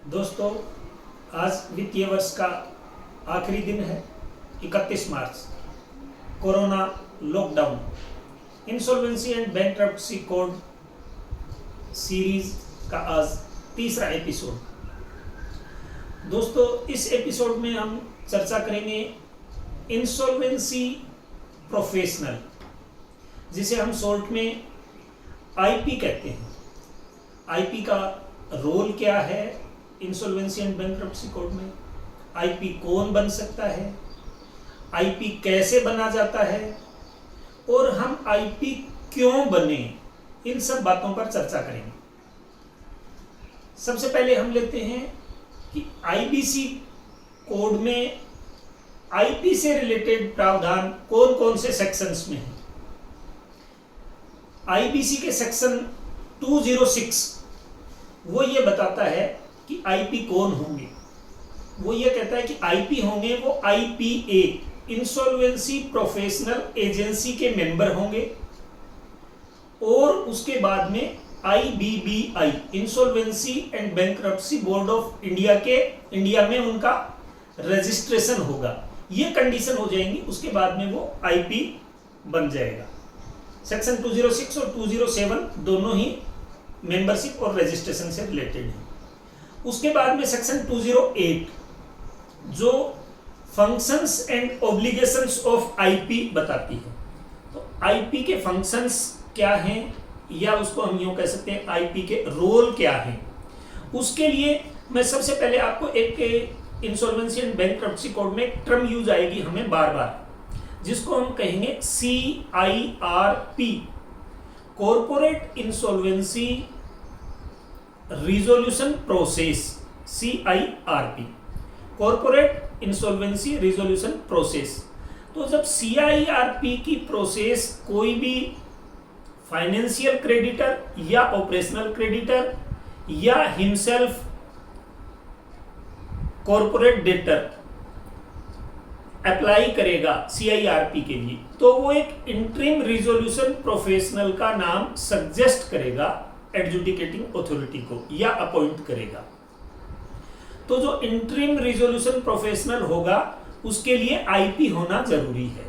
दोस्तों, आज वित्तीय वर्ष का आखिरी दिन है 31 March. Corona lockdown insolvency and bankruptcy code series का आज तीसरा एपिसोड। दोस्तों, इस एपिसोड में हम चर्चा करेंगे इंसॉल्वेंसी प्रोफेशनल, जिसे हम शॉर्ट में आईपी कहते हैं। आईपी का रोल क्या है इंसॉल्वेंसी एंड बैंक्रप्सी कोड में, आईपी कौन बन सकता है, आईपी कैसे बना जाता है और हम आईपी क्यों बने, इन सब बातों पर चर्चा करेंगे। सबसे पहले हम लेते हैं कि आईबीसी कोड में आईपी से रिलेटेड प्रावधान कौन कौन से सेक्शंस में है। आईबीसी के सेक्शन 206 वो ये बताता है कि आईपी कौन होंगे। वो ये कहता है कि आईपी होंगे वो आईपीए इंसॉल्वेंसी प्रोफेशनल एजेंसी के मेंबर होंगे, और उसके बाद में IBBI insolvency and bankruptcy board of India में उनका रजिस्ट्रेशन होगा। ये कंडीशन हो जाएंगी, उसके बाद में वो आईपी बन जाएगा। सेक्शन 206 और 207 दोनों ही मेंबरशिप और रजिस्ट्रेशन से रिलेटेड है। उसके बाद में सेक्शन 208 जो functions and obligations of IP बताती है। तो आईपी के फंक्शंस क्या हैं, या उसको हम यूं कह सकते हैं आईपी के रोल क्या है। उसके लिए मैं सबसे पहले आपको एक इंसॉल्वेंसी एंड बैंक्रप्सी कोड में एक टर्म यूज आएगी हमें बार बार, जिसको हम कहेंगे CIRP, corporate insolvency resolution process. CIRP corporate insolvency resolution process. तो जब CIRP की प्रोसेस कोई भी फाइनेंशियल क्रेडिटर या ऑपरेशनल क्रेडिटर या हिमसेल्फ कॉर्पोरेट डेटर अप्लाई करेगा CIRP के लिए, तो वो एक इंटरिम रिजोल्यूशन प्रोफेशनल का नाम सजेस्ट करेगा एडजुडिकेटिंग अथॉरिटी को या अपॉइंट करेगा। तो जो इंटरिम रिजोल्यूशन प्रोफेशनल होगा उसके लिए आईपी होना जरूरी है।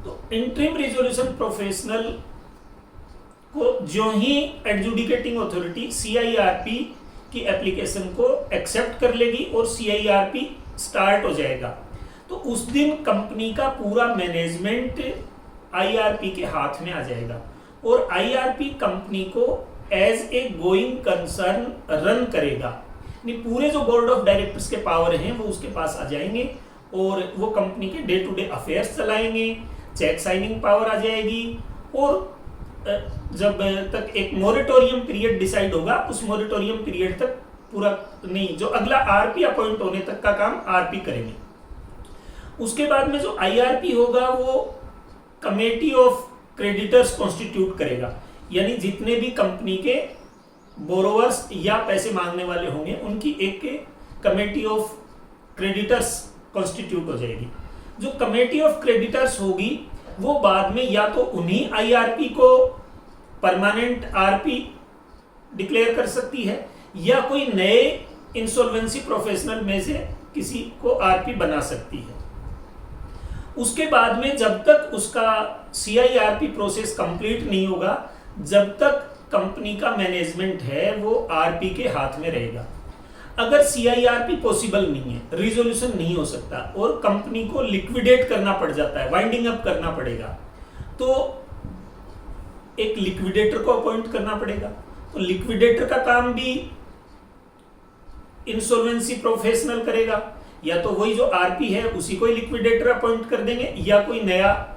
तो इंटरिम रिजोल्यूशन प्रोफेशनल को जो ही एडजुडिकेटिंग अथॉरिटी CIRP की एप्लीकेशन को एक्सेप्ट कर लेगी और CIRP स्टार्ट हो जाएगा, तो उस दिन कंपनी का पूरा मैनेजमेंट IRP के हाथ में आ जाएगा, और IRP कंपनी को as a going concern run करेगा। पूरे जो बोर्ड ऑफ डायरेक्टर्स के पावर हैं वो उसके पास आ जाएंगे, और वो कंपनी के डे टू डे अफेयर्स चलाएंगे, चेक साइनिंग पावर आ जाएगी, और जब तक एक मोरेटोरियम पीरियड डिसाइड होगा उस मोरेटोरियम पीरियड तक पूरा नहीं, जो अगला आरपी अपॉइंट होने तक का काम आरपी करेंगे। उसके बाद में जो IRP होगा वो कमेटी ऑफ क्रेडिटर्स कॉन्स्टिट्यूट करेगा, यानी जितने भी कंपनी के बोरोवर्स या पैसे मांगने वाले होंगे उनकी एक कमेटी ऑफ क्रेडिटर्स कॉन्स्टिट्यूट हो जाएगी। जो कमेटी ऑफ क्रेडिटर्स होगी वो बाद में या तो उन्हीं IRP को परमानेंट आरपी डिक्लेयर कर सकती है, या कोई नए इंसॉल्वेंसी प्रोफेशनल में से किसी को आरपी बना सकती है। उसके बाद में जब तक उसका CIRP प्रोसेस कंप्लीट नहीं होगा, जब तक कंपनी का मैनेजमेंट है वो आरपी के हाथ में रहेगा। अगर CIRP पॉसिबल नहीं है, रिजोल्यूशन नहीं हो सकता और कंपनी को लिक्विडेट करना पड़ जाता है, वाइंडिंग अप करना पड़ेगा, तो एक लिक्विडेटर को अपॉइंट करना पड़ेगा। तो लिक्विडेटर का काम भी इंसॉल्वेंसी प्रोफेशनल करेगा, या तो वही जो आरपी है उसी को लिक्विडेटर अपॉइंट कर देंगे, या कोई नया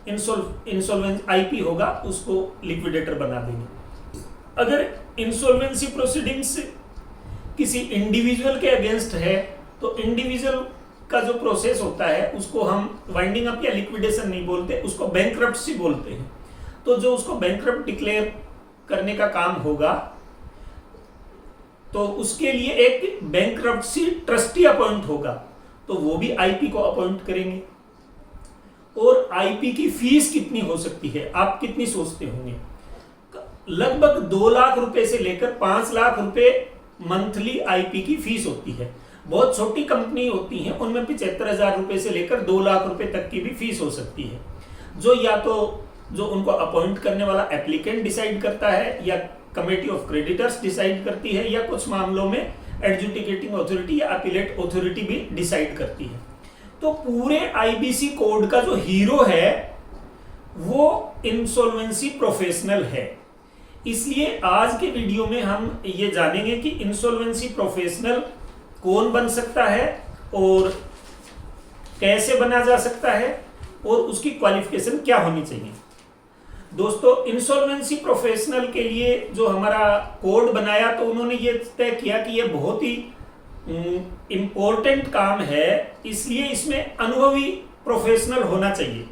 इंसॉल्वेंस आईपी होगा उसको लिक्विडेटर बना देंगे। अगर इंसॉल्वेंसी प्रोसीडिंग्स किसी इंडिविजुअल के अगेंस्ट है तो इंडिविजुअल का जो प्रोसेस होता है उसको हम वाइंडिंग अप या लिक्विडेशन नहीं बोलते, उसको बैंक्रप्सी बोलते हैं। तो जो उसको बैंक्रप्ट डिक्लेयर करने का काम होगा तो उसके लिए एक बैंक्रप्सी ट्रस्टी अपॉइंट होगा, तो वो भी आईपी को अपॉइंट करेंगे। और आईपी की फीस कितनी हो सकती है, आप कितनी सोचते होंगे? लगभग 2 लाख रुपए से लेकर 5 लाख रुपए मंथली आईपी की फीस होती है। बहुत छोटी कंपनी होती हैं उनमें 75,000 रुपए से लेकर 2 लाख रुपए तक की भी फीस हो सकती है, जो या तो जो उनको अपॉइंट करने वाला एप्लीकेंट डिसाइड करता है या कमेटी ऑफ क्रेडिटर्स डिसाइड करती है या कुछ मामलों में एडजुडिकेटिंग अथॉरिटी या अपीलेट अथॉरिटी भी डिसाइड करती है। तो पूरे आईबीसी कोड का जो हीरो है वो इंसॉल्वेंसी प्रोफेशनल है। इसलिए आज के वीडियो में हम ये जानेंगे कि इंसॉल्वेंसी प्रोफेशनल कौन बन सकता है और कैसे बना जा सकता है और उसकी क्वालिफिकेशन क्या होनी चाहिए। दोस्तों, इंसॉल्वेंसी प्रोफेशनल के लिए जो हमारा कोड बनाया तो उन्होंने ये तय किया कि ये बहुत ही इम्पोर्टेंट काम है, इसलिए इसमें अनुभवी प्रोफेशनल होना चाहिए।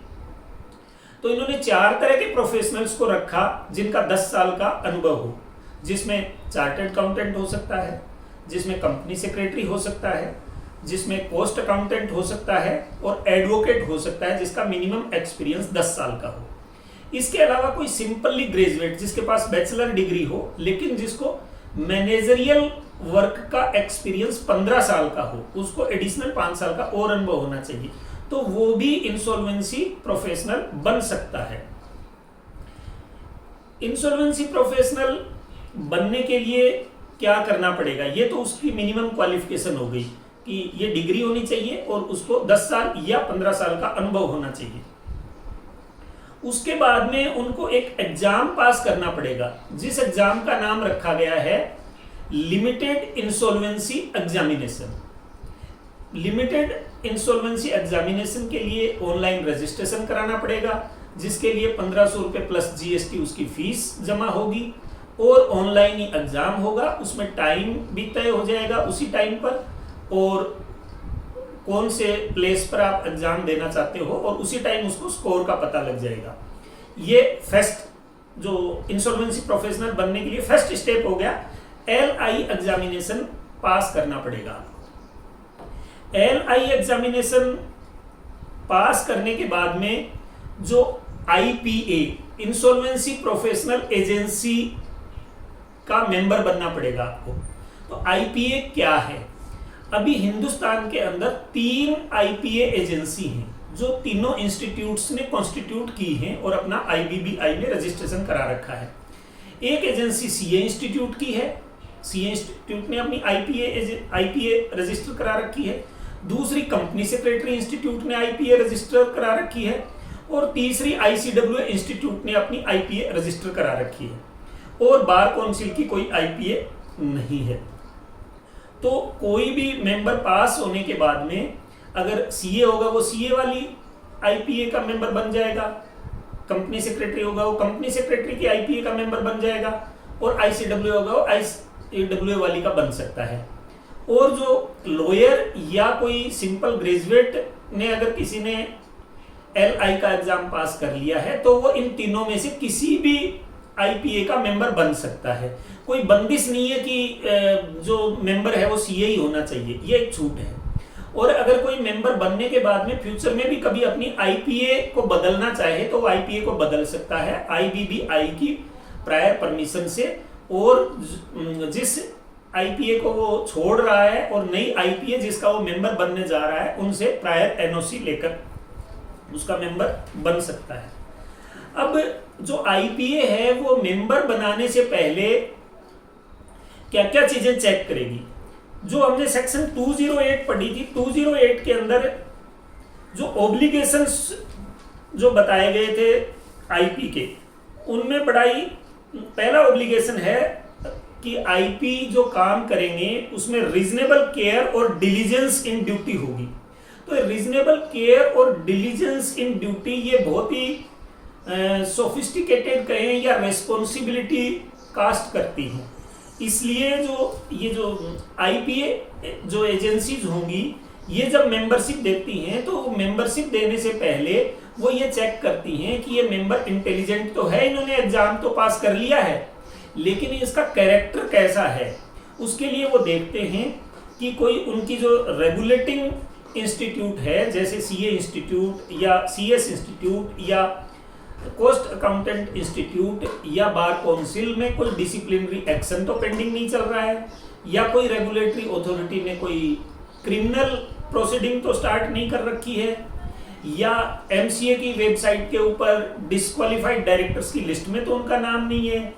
तो इन्होंने 4 तरह के प्रोफेशनल्स को रखा जिनका 10 साल का अनुभव हो, जिसमें चार्टर्ड अकाउंटेंट हो सकता है, जिसमें कंपनी सेक्रेटरी हो सकता है, जिसमें कॉस्ट अकाउंटेंट हो सकता है और एडवोकेट हो सकता है जिसका मिनिमम एक्सपीरियंस 10 साल का हो। इसके अलावा कोई सिंपली ग्रेजुएट जिसके पास बैचलर डिग्री हो लेकिन जिसको मैनेजरियल वर्क का एक्सपीरियंस 15 साल का हो, उसको एडिशनल 5 साल का और अनुभव होना चाहिए, तो वो भी इंसॉल्वेंसी प्रोफेशनल बन सकता है। इंसॉल्वेंसी प्रोफेशनल बनने के लिए क्या करना पड़ेगा, ये तो उसकी मिनिमम क्वालिफिकेशन हो गई कि ये डिग्री होनी चाहिए और उसको 10 साल या 15 साल का अनुभव होना चाहिए। उसके बाद में उनको एक एग्जाम पास करना पड़ेगा जिस एग्जाम का नाम रखा गया है limited insolvency examination. Limited insolvency examination के लिए ऑनलाइन रजिस्ट्रेशन कराना पड़ेगा, जिसके लिए 1500 रुपए प्लस जीएसटी उसकी फीस जमा होगी और ऑनलाइन ही एग्जाम होगा। उसमें टाइम भी तय हो जाएगा उसी टाइम पर और कौन से प्लेस पर आप एग्जाम देना चाहते हो और उसी टाइम उसको स्कोर का पता लग जाएगा। ये फर्स्ट जो इंसॉल्वेंसी प्रोफेशनल बनने के लिए फर्स्ट स्टेप हो गया। LI एग्जामिनेशन पास करना पड़ेगा। LI एग्जामिनेशन पास करने के बाद में जो IPA इंसॉल्वेंसी प्रोफेशनल एजेंसी का मेंबर बनना पड़ेगा आपको। तो IPA क्या है? अभी हिंदुस्तान के अंदर 3 IPA एजेंसी हैं जो तीनों इंस्टीट्यूट्स ने कॉन्स्टिट्यूट की हैं और अपना IBBI में रजिस्ट्रेशन करा रखा है। एक एजेंसी CA इंस्टीट्यूट की है, CA इंस्टीट्यूट ने अपनी IPA रजिस्टर करा रखी है। दूसरी कंपनी सेक्रेटरी इंस्टीट्यूट ने IPA रजिस्टर करा रखी है और तीसरी ICWA इंस्टीट्यूट ने अपनी IPA रजिस्टर करा रखी है और बार काउंसिल की कोई IPA नहीं है। तो कोई भी मेंबर पास होने के बाद में अगर CA होगा वो CA वाली IPA का मेंबर बन जाएगा, कंपनी सेक्रेटरी होगा वो कंपनी सेक्रेटरी की IPA का मेंबर बन जाएगा और ICWA होगा वो ICWA वाली का बन सकता है। और जो लॉयर या कोई सिंपल ग्रेजुएट ने अगर किसी ने LI का एग्जाम पास कर लिया है तो वो इन तीनों में से किसी भी IPA का मेंबर बन सकता है। कोई बंदिश नहीं है कि जो मेंबर है वो CA ही होना चाहिए, ये एक छूट है। और अगर कोई मेंबर बनने के बाद में फ्यूचर में भी कभी अपनी IPA को बदलना चाहे तो वो IPA को बदल सकता है IBBI की प्रायर परमिशन से, और जिस IPA को वो छोड़ रहा है और नई IPA जिसका वो मेंबर बनने जा रहा है उनसे प्रायर NOC लेकर उसका मेंबर बन सकता है। अब जो IPA है वो मेंबर बनाने से पहले क्या क्या चीजें चेक करेगी, जो हमने सेक्शन 208 पढ़ी थी। 208 के अंदर जो ऑब्लिगेशंस जो बताए गए थे IP के, उनमें पहला ऑब्लिगेशन है कि IP जो काम करेंगे उसमें रीजनेबल केयर और डिलीजेंस इन ड्यूटी होगी। तो रीजनेबल केयर और डिलीजेंस इन ड्यूटी ये बहुत ही सोफिस्टिकेटेड कहें या रेस्पॉन्सिबिलिटी कास्ट करती हैं। इसलिए ये जो IPA जो एजेंसीज होंगी ये जब मेंबरशिप देती हैं तो मेंबरशिप देने से पहले वो ये चेक करती हैं कि ये मेंबर इंटेलिजेंट तो है, इन्होंने एग्जाम तो पास कर लिया है, लेकिन इसका कैरेक्टर कैसा है। उसके लिए वो देखते हैं कि कोई उनकी जो रेगुलेटिंग इंस्टीट्यूट है जैसे CA इंस्टीट्यूट या CS इंस्टीट्यूट या कॉस्ट अकाउंटेंट इंस्टीट्यूट या बार काउंसिल में कोई डिसिप्लिनरी एक्शन तो पेंडिंग नहीं चल रहा है, या कोई रेगुलेटरी अथॉरिटी ने कोई क्रिमिनल प्रोसीडिंग तो स्टार्ट नहीं कर रखी है, या एमसीए की वेबसाइट के ऊपर डिस्क्वालिफाइड डायरेक्टर्स की लिस्ट में तो उनका नाम नहीं है,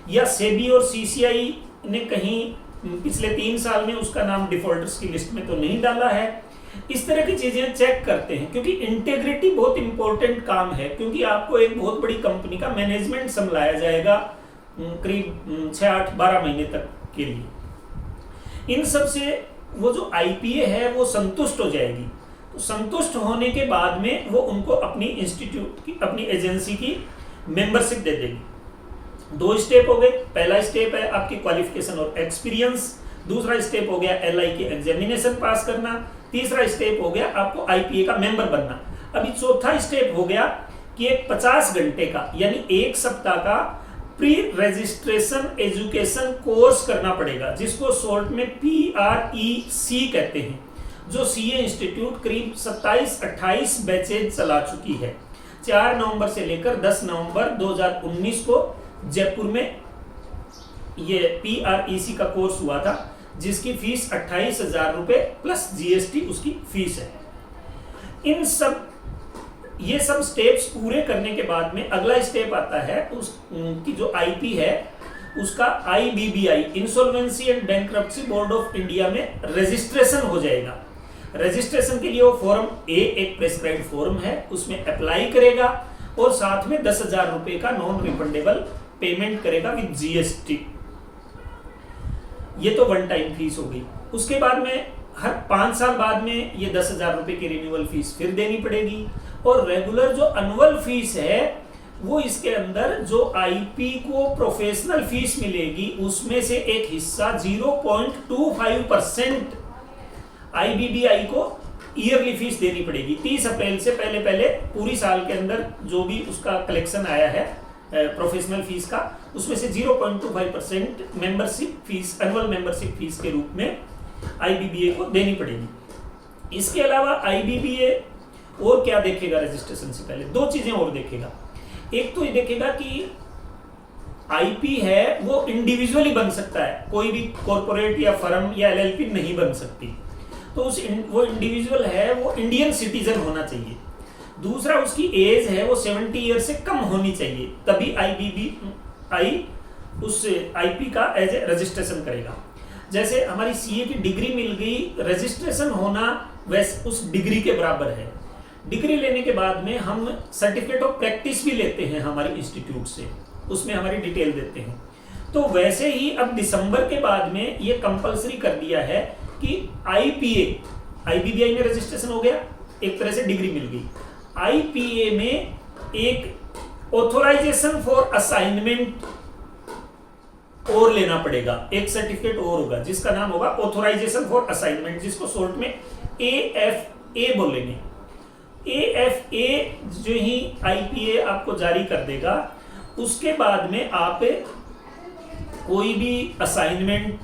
या सेबी और सीसीआई ने कहीं पिछले 3 साल में उसका नाम डिफॉल्टर्स की लिस्ट में तो नहीं डाला है। इस तरह की चीजें चेक करते हैं, क्योंकि इंटेग्रिटी बहुत इंपॉर्टेंट काम है, क्योंकि आपको एक बहुत बड़ी कंपनी का मैनेजमेंट संभाला जाएगा करीब 6-8-12 महीने तक के लिए। इन सब से वो जो आईपीए है वो संतुष्ट हो जाएगी। तो संतुष्ट होने के बाद में वो उनको अपनी इंस्टीट्यूट की, अपनी एजेंसी की मेंबरशिप दे देगी। 2 स्टेप हो गए। पहला स्टेप है आपकी क्वालिफिकेशन और एक्सपीरियंस, दूसरा स्टेप हो गया एलआई की एग्जामिनेशन पास करना, तीसरा स्टेप हो गया आपको आईपीए का मेंबर बनना। अभी चौथा स्टेप हो गया कि एक 50 घंटे का यानी 1 सप्ताह का प्री रजिस्ट्रेशन एजुकेशन कोर्स करना पड़ेगा, जिसको शॉर्ट में PREC कहते हैं, जो सीए इंस्टीट्यूट करीब 27-28 बैचेज चला चुकी है। 4 नवंबर से लेकर 10 नवंबर 2019 को जयपुर में ये PREC का कोर्स हुआ था, जिसकी फीस 28,000 रुपए प्लस जीएसटी उसकी फीस है। ये सब स्टेप्स पूरे करने के बाद में अगला स्टेप आता है उसकी जो आईपी है उसका IBBI insolvency and bankruptcy board of India में रजिस्ट्रेशन हो जाएगा। रजिस्ट्रेशन के लिए वो फॉर्म ए एक प्रेस्क्राइब्ड फॉर्म है, उसमें अप्लाई करेगा और साथ में 10,000 रुपए का नॉन रिफंडेबल पेमेंट करेगा विद जीएसटी। ये तो वन टाइम फीस हो गई। उसके बाद में हर 5 साल बाद में ये 10,000 रुपए की रिन्यूअल फीस फिर देनी पड़ेगी, और रेगुलर जो एनुअल फीस है वो इसके अंदर जो आईपी को प्रोफेशनल फीस मिलेगी उसमें से एक हिस्सा 0.25% IBBI को ईयरली फीस देनी पड़ेगी। 30 अप्रैल से पहले पूरी साल के अंदर जो भी उसका कलेक्शन आया है प्रोफेशनल फीस का, उसमें से 0.25% membership fees, annual membership fees के रूप में IBBA को देनी पड़ेगी। इसके अलावा IBBA और क्या देखेगा रजिस्ट्रेशन से पहले? 2 चीजें और देखेगा। एक तो ये देखेगा कि आईपी है वो इंडिविजुअली बन सकता है, कोई भी कॉर्पोरेट या फर्म या LLP नहीं बन सकती, तो वो इंडिविजुअल है वो इंडियन सिटीजन होना चाहिए। दूसरा उसकी एज है वो 70 ईयर से कम होनी चाहिए, तभी IBBI उस आईपी का एज ए रजिस्ट्रेशन करेगा। जैसे हमारी सीए की डिग्री मिल गई, रजिस्ट्रेशन होना वैसे उस डिग्री के बराबर है। डिग्री लेने के बाद में हम सर्टिफिकेट ऑफ प्रैक्टिस भी लेते हैं हमारे इंस्टीट्यूट से, उसमें हमारी डिटेल देते हैं। तो वैसे ही अब दिसंबर के बाद में ये कंपलसरी कर दिया है कि IBBI में रजिस्ट्रेशन हो गया, एक तरह से डिग्री मिल गई। IPA में एक ऑथोराइजेशन फॉर असाइनमेंट और लेना पड़ेगा, एक सर्टिफिकेट और होगा जिसका नाम होगा ऑथोराइजेशन फॉर असाइनमेंट, जिसको शॉर्ट में AFA बोलेंगे। AFA जो ही IPA आपको जारी कर देगा, उसके बाद में आप कोई भी असाइनमेंट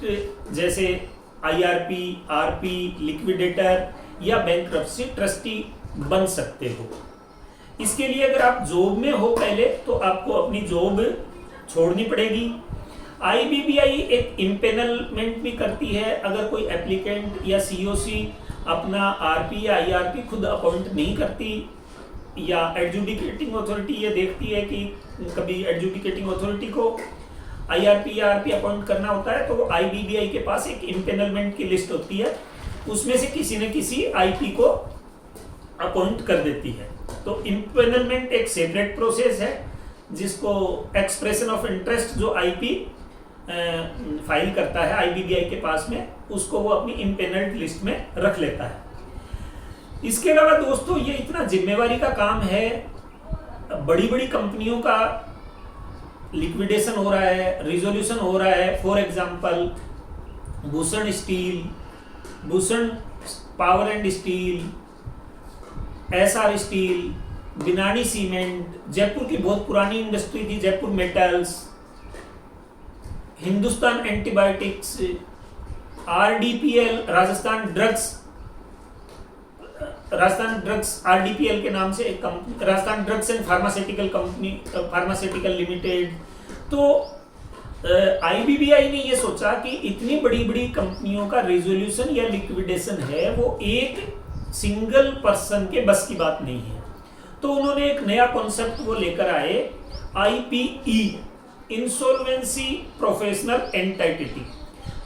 जैसे IRP, RP, लिक्विडेटर या बैंक्रप्सी ट्रस्टी बन सकते हो। इसके लिए अगर आप जॉब में हो पहले तो आपको अपनी जॉब छोड़नी पड़ेगी। IBBI एक इम्पेनलमेंट भी करती है, अगर कोई एप्लीकेंट या COC अपना RP या IRP खुद अपॉइंट नहीं करती, या एडजुडिकेटिंग अथॉरिटी ये देखती है कि कभी एडजुडिकेटिंग अथॉरिटी को IRP या RP अपॉइंट करना होता है, तो वो IBBI के पास एक इम्पेनलमेंट की लिस्ट होती है, उसमें से किसी न किसी IP को अपॉइंट कर देती है। तो इम्पेनलमेंट एक सेपरेट प्रोसेस है, जिसको एक्सप्रेशन ऑफ इंटरेस्ट जो IP फाइल करता है IBBI के पास में, उसको वो अपनी इम्पेनल्ड लिस्ट में रख लेता है। इसके अलावा दोस्तों ये इतना जिम्मेवारी का काम है, बड़ी बड़ी कंपनियों का लिक्विडेशन हो रहा है, रिजोल्यूशन हो रहा है। For example Bhushan steel, Bhushan power and steel, SR steel, Binani cement, Jaipur की बहुत पुरानी इंडस्ट्री थी Jaipur metals, Hindustan antibiotics, RDPL Rajasthan drugs RDPL के नाम से एक company, Rajasthan drugs and pharmaceutical company, pharmaceutical limited. तो आईबीबीआई ने ये सोचा कि इतनी बड़ी बड़ी कंपनियों का रेजोल्यूशन या लिक्विडेशन है वो एक सिंगल पर्सन के बस की बात नहीं है, तो उन्होंने एक नया कॉन्सेप्ट वो लेकर आए, आईपीई, इंसॉल्वेंसी प्रोफेशनल एंटिटी।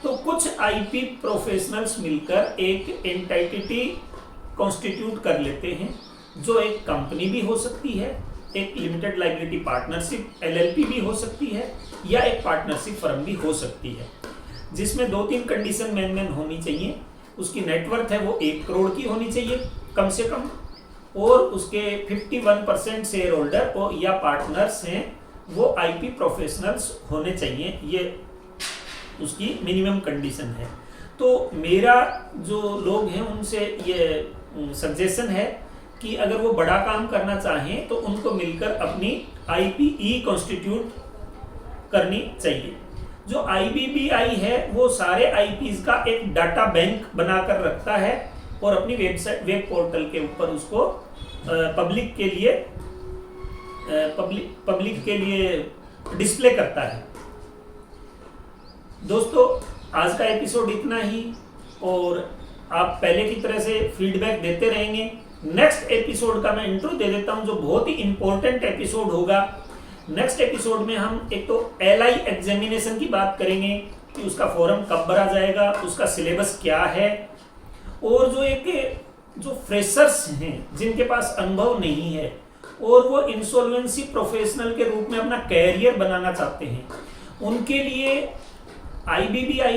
तो कुछ आईपी प्रोफेशनल्स मिलकर एक एंटिटी कॉन्स्टिट्यूट कर लेते हैं, जो एक कंपनी भी हो सकती है, एक लिमिटेड लाइबिलिटी पार्टनरशिप एलएलपी भी हो सकती है, या एक पार्टनरशिप फर्म भी हो सकती है, जिसमें 2-3 कंडीशन मेन होनी चाहिए। उसकी नेटवर्थ है वो 1 करोड़ की होनी चाहिए कम से कम, और उसके 51% शेयर होल्डर या पार्टनर्स हैं वो आईपी प्रोफेशनल्स होने चाहिए, ये उसकी मिनिमम कंडीशन है। तो मेरा जो लोग हैं उनसे ये सजेशन है कि अगर वो बड़ा काम करना चाहें तो उनको मिलकर अपनी आईपीई कॉन्स्टिट्यूट करनी चाहिए। जो आईबीबीआई है वो सारे आईपीज का एक डाटा बैंक बनाकर रखता है और अपनी वेबसाइट, वेब पोर्टल के ऊपर उसको पब्लिक के लिए डिस्प्ले करता है। दोस्तों, आज का एपिसोड इतना ही, और आप पहले की तरह से फीडबैक देते रहेंगे। नेक्स्ट एपिसोड का मैं इंट्रो दे देता हूं, जो बहुत ही इंपॉर्टेंट एपिसोड होगा। नेक्स्ट एपिसोड में हम एक तो एलआई एग्जामिनेशन की बात करेंगे कि उसका फॉर्म कब भरा जाएगा, उसका सिलेबस क्या है, और जो फ्रेशर्स हैं जिनके पास अनुभव नहीं है और वो इंसॉल्वेंसी प्रोफेशनल के रूप में अपना कैरियर बनाना चाहते हैं, उनके लिए आईबीबीआई